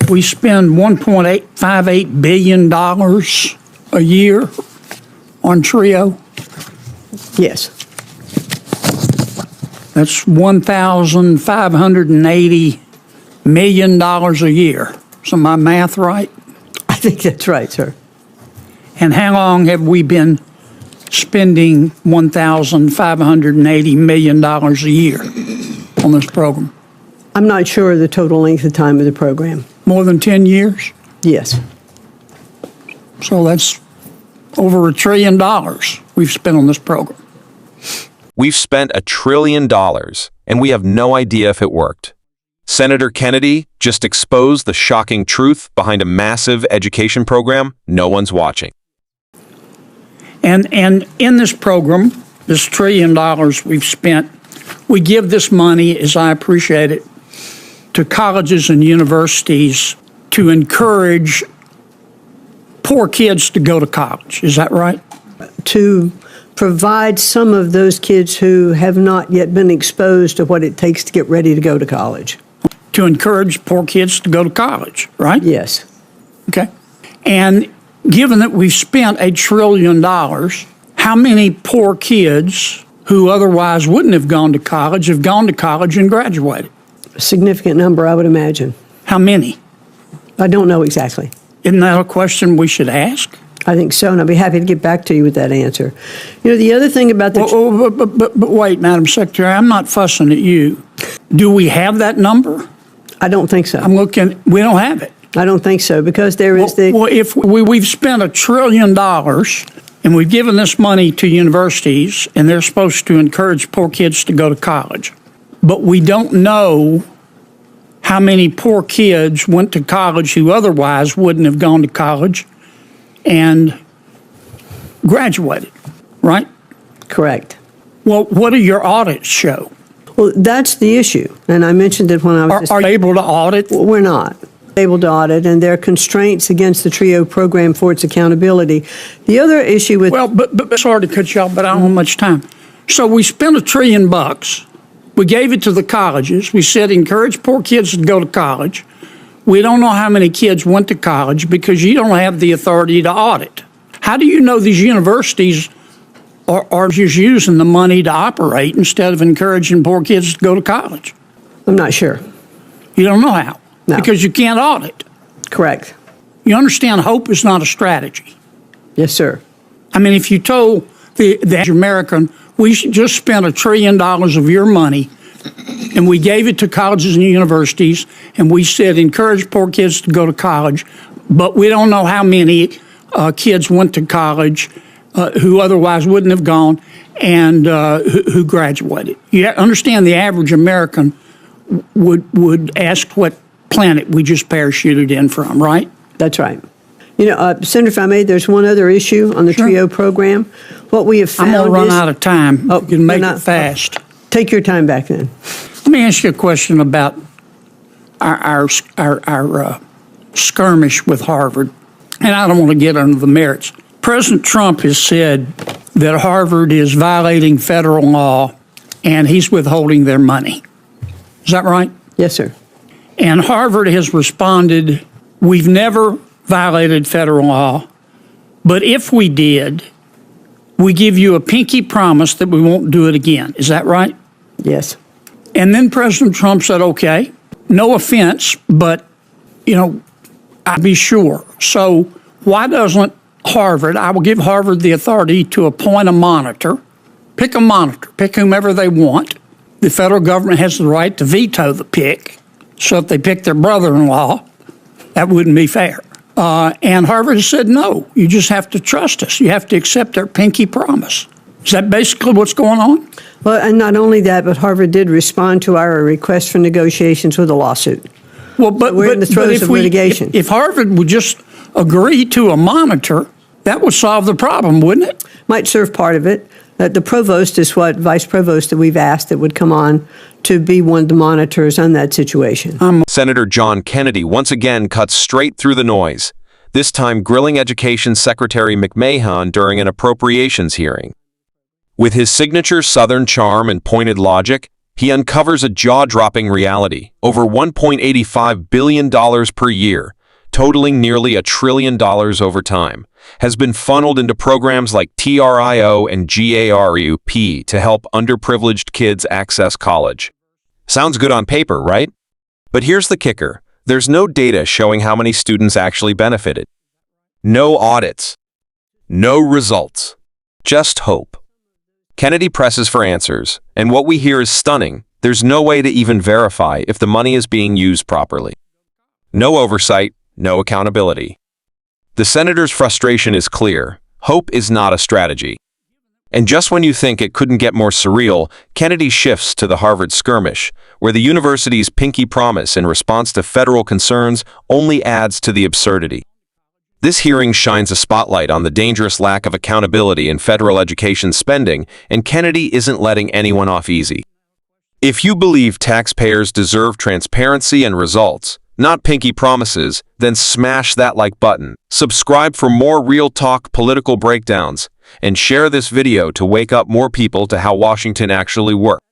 We spend $1.858 billion a year on TRIO. Yes. That's $1,580 million a year. Is my math right? I think that's right, sir. And how long have we been spending $1,580 million a year on this program? I'm not sure of the total length of time of the program. More than 10 years? Yes. So that's over $1 trillion we've spent on this program. We've spent $1 trillion, and we have no idea if it worked. Senator Kennedy just exposed the shocking truth behind a massive education program no one's watching. And in this program, this $1 trillion we've spent, we give this money, as I appreciate it, to colleges and universities to encourage poor kids to go to college. Is that right? To provide some of those kids who have not yet been exposed to what it takes to get ready to go to college. To encourage poor kids to go to college, right? Yes. Okay. And given that we've spent $1 trillion, how many poor kids who otherwise wouldn't have gone to college have gone to college and graduated? A significant number, I would imagine. How many? I don't know exactly. Isn't that a question we should ask? I think so, and I'll be happy to get back to you with that answer. You know, the other thing about the... But wait, Madam Secretary, I'm not fussing at you. Do we have that number? I don't think so. I'm looking, we don't have it. I don't think so, because there is the... Well, if we've spent $1 trillion and we've given this money to universities and they're supposed to encourage poor kids to go to college, but we don't know how many poor kids went to college who otherwise wouldn't have gone to college and graduated, right? Correct. Well, what do your audits show? Well, that's the issue, and I mentioned it when I was... Are you able to audit? Well, we're not able to audit, and there are constraints against the TRIO program for its accountability. The other issue with... Well, but sorry to cut you off, but I don't have much time. So we spent $1 trillion. We gave it to the colleges. We said encourage poor kids to go to college. We don't know how many kids went to college because you don't have the authority to audit. How do you know these universities are just using the money to operate instead of encouraging poor kids to go to college? I'm not sure. You don't know how? No. Because you can't audit. Correct. You understand hope is not a strategy. Yes, sir. I mean, if you told the average American, we just spent $1 trillion of your money and we gave it to colleges and universities and we said encourage poor kids to go to college, but we don't know how many kids went to college who otherwise wouldn't have gone and who graduated. You understand the average American would ask what planet we just parachuted in from, right? That's right. You know, Senator, if I may, there's one other issue on the TRIO program. What we have found I'm going to run is... out of time. Oh, you can make it fast. Take your time back then. Let me ask you a question about our skirmish with Harvard, and I don't want to get under the merits. President Trump has said that Harvard is violating federal law and he's withholding their money. Is that right? Yes, sir. And Harvard has responded, we've never violated federal law, but if we did, we give you a pinky promise that we won't do it again. Is that right? Yes. And then President Trump said, okay, no offense, but, you know, I'd be sure. So why doesn't Harvard, I will give Harvard the authority to appoint a monitor, pick whomever they want. The federal government has the right to veto the pick. So if they pick their brother-in-law, that wouldn't be fair. And Harvard said, no, you just have to trust us. You have to accept our pinky promise. Is that basically what's going on? Well, and not only that, but Harvard did respond to our request for negotiations with a lawsuit. Well, but we're in the throes of litigation. If Harvard would just agree to a monitor, that would solve the problem, wouldn't it? Might serve part of it. The provost is what vice provost that we've asked that would come on to be one of the monitors on that situation. Senator John Kennedy once again cuts straight through the noise, this time grilling Education Secretary McMahon during an appropriations hearing. With his signature Southern charm and pointed logic, He uncovers a jaw-dropping reality: over $1.85 billion per year, totaling nearly $1 trillion over time, has been funneled into programs like TRIO and GARUP to help underprivileged kids access college. Sounds good on paper, right? But here's the kicker. There's no data showing how many students actually benefited. No audits. No results. Just hope. Kennedy presses for answers, and what we hear is stunning. There's no way to even verify if the money is being used properly. No oversight, no accountability. The senator's frustration is clear. Hope is not a strategy. And just when you think it couldn't get more surreal, Kennedy shifts to the Harvard skirmish, where the university's pinky promise in response to federal concerns only adds to the absurdity. This hearing shines a spotlight on the dangerous lack of accountability in federal education spending, and Kennedy isn't letting anyone off easy. If you believe taxpayers deserve transparency and results, not pinky promises, then smash that like button, subscribe for more real talk political breakdowns, and share this video to wake up more people to how Washington actually works.